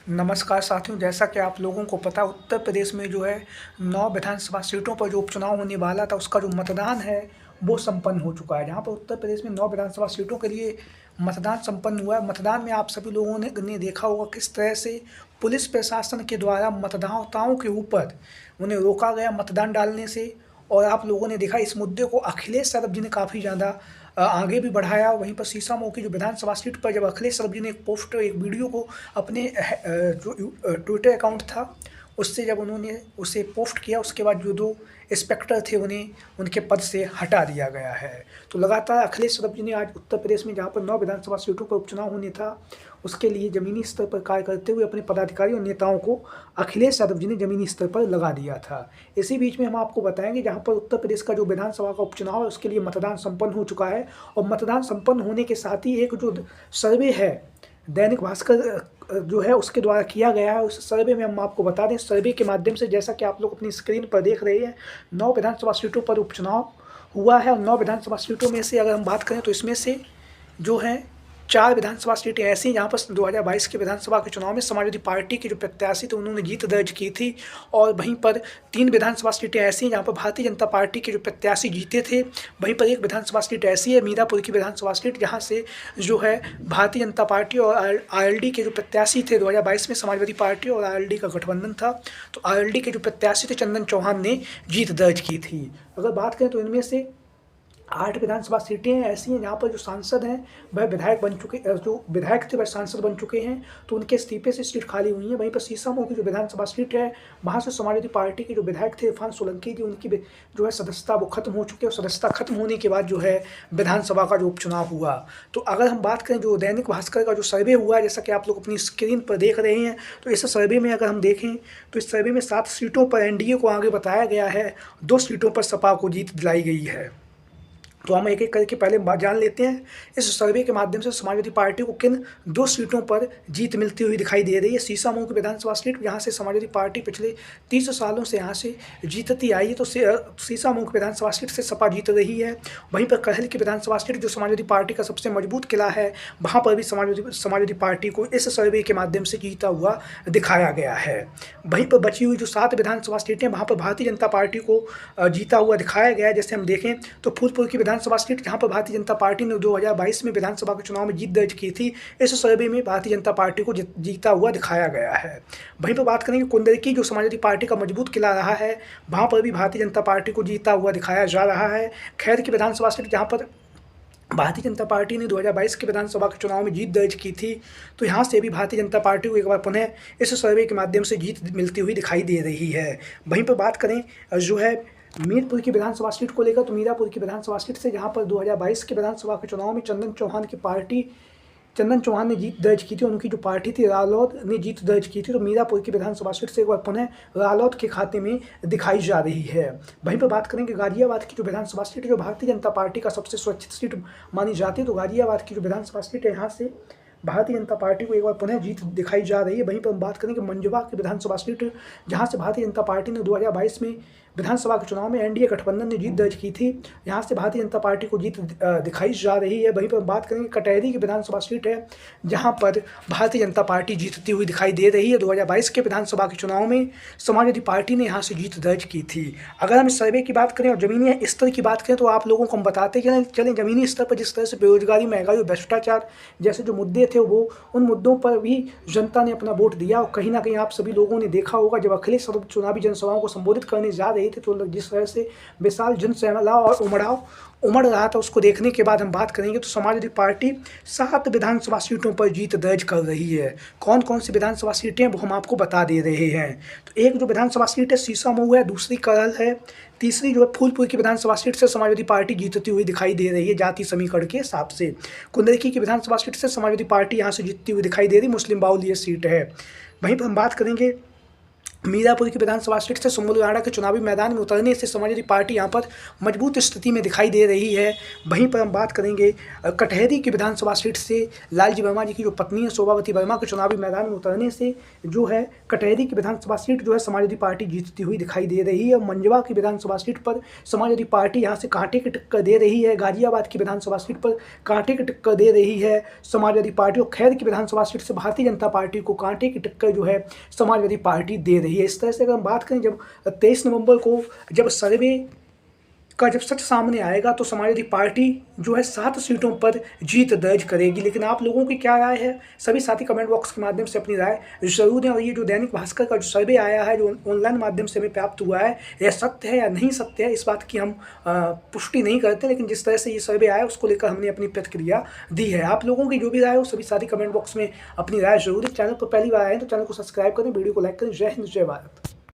नमस्कार साथियों, जैसा कि आप लोगों को पता उत्तर प्रदेश में जो है 9 विधानसभा सीटों पर जो उपचुनाव होने वाला था उसका जो मतदान है वो संपन्न हो चुका है। जहाँ पर उत्तर प्रदेश में 9 विधानसभा सीटों के लिए मतदान संपन्न हुआ है। मतदान में आप सभी लोगों ने देखा होगा किस तरह से पुलिस प्रशासन के द्वारा मतदाताओं के ऊपर उन्हें रोका गया मतदान डालने से। और आप लोगों ने देखा इस मुद्दे को अखिलेश यादव जी ने काफ़ी ज़्यादा आगे भी बढ़ाया। वहीं पर शीशामऊ की जो विधानसभा सीट पर जब अखिलेश यादव जी ने एक वीडियो को अपने जो ट्विटर अकाउंट था उससे जब उन्होंने उसे पोस्ट किया, उसके बाद जो 2 इंस्पेक्टर थे उन्हें उनके पद से हटा दिया गया है। तो लगातार अखिलेश यादव जी ने आज उत्तर प्रदेश में जहाँ पर 9 विधानसभा सीटों पर उपचुनाव होने था उसके लिए ज़मीनी स्तर पर कार्य करते हुए अपने पदाधिकारी और नेताओं को अखिलेश यादव जी ने ज़मीनी स्तर पर लगा दिया था। इसी बीच में हम आपको बताएंगे जहाँ पर उत्तर प्रदेश का जो विधानसभा का उपचुनाव है उसके लिए मतदान संपन्न हो चुका है। और मतदान संपन्न होने के साथ ही एक जो सर्वे है दैनिक भास्कर जो है उसके द्वारा किया गया है, उस सर्वे में हम आपको बता दें, सर्वे के माध्यम से जैसा कि आप लोग अपनी स्क्रीन पर देख रहे हैं 9 विधानसभा सीटों पर उपचुनाव हुआ है। और 9 विधानसभा सीटों में से अगर हम बात करें तो इसमें से जो है 4 विधानसभा सीटें ऐसी हैं जहाँ पर 2022 के विधानसभा के चुनाव में समाजवादी पार्टी के जो प्रत्याशी थे उन्होंने जीत दर्ज की थी। और वहीं पर 3 विधानसभा सीटें ऐसी हैं जहाँ पर भारतीय जनता पार्टी के जो प्रत्याशी जीते थे। वहीं पर एक विधानसभा सीट ऐसी है मीरापुर की विधानसभा सीट, जहाँ से जो है भारतीय जनता पार्टी और आरएलडी के जो प्रत्याशी थे 2022 में समाजवादी पार्टी और आरएलडी का गठबंधन था, तो आरएलडी के जो प्रत्याशी थे चंदन चौहान ने जीत दर्ज की थी। अगर बात करें तो इनमें से 8 विधानसभा सीटें ऐसी हैं जहाँ पर जो सांसद हैं वह विधायक बन चुके, जो विधायक थे वह सांसद बन चुके हैं, तो उनके इस्तीफे से सीट खाली हुई है। वहीं पर शीशामऊ की जो विधानसभा सीट है वहाँ से समाजवादी पार्टी के जो विधायक थे इरफान सोलंकी जी, उनकी जो है सदस्यता वो खत्म हो चुकी है। और सदस्यता खत्म होने के बाद जो है विधानसभा का जो उपचुनाव हुआ। तो अगर हम बात करें जो दैनिक भास्कर का जो सर्वे हुआ है, जैसा कि आप लोग अपनी स्क्रीन पर देख रहे हैं, तो इस सर्वे में अगर हम देखें तो इस सर्वे में 7 सीटों पर एनडीए को आगे बताया गया है, 2 सीटों पर सपा को जीत दिलाई गई है। तो हम एक-एक करके पहले जान लेते हैं इस सर्वे के माध्यम से समाजवादी पार्टी को किन 2 सीटों पर जीत मिलती हुई दिखाई दे रही है। शीशामऊ की विधानसभा सीट, जहाँ से समाजवादी पार्टी पिछले 30 सालों से यहाँ से जीतती आई है, तो शीशामऊ की विधानसभा सीट से सपा जीत रही है। वहीं पर कहल की विधानसभा सीट जो समाजवादी पार्टी का सबसे मजबूत किला है, वहाँ पर भी समाजवादी पार्टी को इस सर्वे के माध्यम से जीता हुआ दिखाया गया है। वहीं पर बची हुई जो 7 विधानसभा सीटें वहाँ पर भारतीय जनता पार्टी को जीता हुआ दिखाया गया है। जैसे हम देखें तो फूलपुर की विधानसभा सीट, जहां पर भारतीय जनता पार्टी ने 2022 में विधानसभा के चुनाव में जीत दर्ज की थी, इस सर्वे में भारतीय जनता पार्टी को जीता हुआ दिखाया गया है। वहीं पर बात करेंगे कुंदरकी जो समाजवादी पार्टी का मजबूत किला रहा है, वहां पर भी भारतीय जनता पार्टी को जीता हुआ दिखाया जा रहा है। खैर की विधानसभा सीट, जहां पर भारतीय जनता पार्टी ने 2022 के विधानसभा के चुनाव में जीत दर्ज की थी, तो यहाँ से भी भारतीय जनता पार्टी को एक बार पुनः इस सर्वे के माध्यम से जीत मिलती हुई दिखाई दे रही है। वहीं पर बात करें जो है मीरपुर की विधानसभा सीट को लेकर, तो मीरापुर की विधानसभा सीट से जहां पर 2022 के विधानसभा के चुनाव में चंदन चौहान ने जीत दर्ज की थी, उनकी जो पार्टी थी रालोद ने जीत दर्ज की थी, तो मीरापुर की विधानसभा सीट से एक बार पुनः रालोद के खाते में दिखाई जा रही है। वहीं पर बात करेंगे गाजियाबाद की जो विधानसभा सीट जो भारतीय जनता पार्टी का सबसे सुरक्षित सीट मानी जाती है, तो गाजियाबाद की जो विधानसभा सीट है यहाँ से भारतीय जनता पार्टी को एक बार पुनः जीत दिखाई जा रही है। वहीं पर हम बात करेंगे मंझवा की विधानसभा सीट, जहां से भारतीय जनता पार्टी ने 2022 में विधानसभा के चुनाव में एनडीए गठबंधन ने जीत दर्ज की थी, यहाँ से भारतीय जनता पार्टी को जीत दिखाई जा रही है। वहीं पर बात करेंगे कटहरी की विधानसभा सीट है, जहाँ पर भारतीय जनता पार्टी जीतती हुई दिखाई दे रही है। 2022 के विधानसभा के चुनाव में समाजवादी पार्टी ने यहाँ से जीत दर्ज की थी। अगर हम इस सर्वे की बात करें और ज़मीनी स्तर की बात करें, तो आप लोगों को हम बताते चलें ज़मीनी स्तर पर जिस तरह से बेरोजगारी, महंगाई और भ्रष्टाचार जैसे जो मुद्दे थे वो उन मुद्दों पर भी जनता ने अपना वोट दिया। और कहीं ना कहीं आप सभी लोगों ने देखा होगा जब अखिलेश यादव चुनावी जनसभाओं को संबोधित करने जा रहे थे, तो जिस तरह से विशाल जनसैलाब और उमड़ रहा था, उसको देखने के बाद हम बात करेंगे तो समाजवादी पार्टी 7 विधानसभा सीटों पर जीत दर्ज कर रही है। कौन कौन सी विधानसभा सीटें वो हम आपको बता दे रहे हैं। तो एक जो विधानसभा सीट है शीशामऊ है, दूसरी करल है, तीसरी जो है फूलपुर की विधानसभा सीट से समाजवादी पार्टी जीतती हुई दिखाई दे रही है जाति समीकरण के हिसाब से। कुंदरकी की विधानसभा सीट से समाजवादी पार्टी यहाँ से जीतती हुई दिखाई दे रही, मुस्लिम बाहुल्य सीट है। वहीं पर हम बात करेंगे मीरापुर की विधानसभा सीट से सुम्बुल गाड़ा के चुनावी मैदान में उतरने से समाजवादी पार्टी यहाँ पर मजबूत स्थिति में दिखाई दे रही है। वहीं पर हम बात करेंगे कटहरी की विधानसभा सीट से लालजी वर्मा जी की जो पत्नी है शोभावती वर्मा के चुनावी मैदान में उतरने से जो है कटहरी की विधानसभा सीट जो है समाजवादी पार्टी जीतती हुई दिखाई दे रही है। मंजवा की विधानसभा सीट पर समाजवादी पार्टी यहाँ से कांटे की टक्कर दे रही है। गाजियाबाद की विधानसभा सीट पर कांटे की टक्कर दे रही है समाजवादी पार्टी, और खैर की विधानसभा सीट से भारतीय जनता पार्टी को कांटे की टक्कर जो है समाजवादी पार्टी दे रही है। इस तरह से अगर हम बात करें, जब 23 नवंबर को जब सर्वे का जब सच सामने आएगा तो समाजवादी पार्टी जो है 7 सीटों पर जीत दर्ज करेगी। लेकिन आप लोगों की क्या राय है, सभी साथी कमेंट बॉक्स के माध्यम से अपनी राय जरूर दें। और ये जो दैनिक भास्कर का जो सर्वे आया है, जो ऑनलाइन माध्यम से हमें प्राप्त हुआ है, यह सत्य है या नहीं सत्य है, इस बात की हम पुष्टि नहीं करते, लेकिन जिस तरह से ये सर्वे आया उसको लेकर हमने अपनी प्रतिक्रिया दी है। आप लोगों की जो भी राय हो सभी साथी कमेंट बॉक्स में अपनी राय जरूर दें। चैनल पर पहली बार आए तो चैनल को सब्सक्राइब करें, वीडियो को लाइक करें। जय हिंद, जय भारत।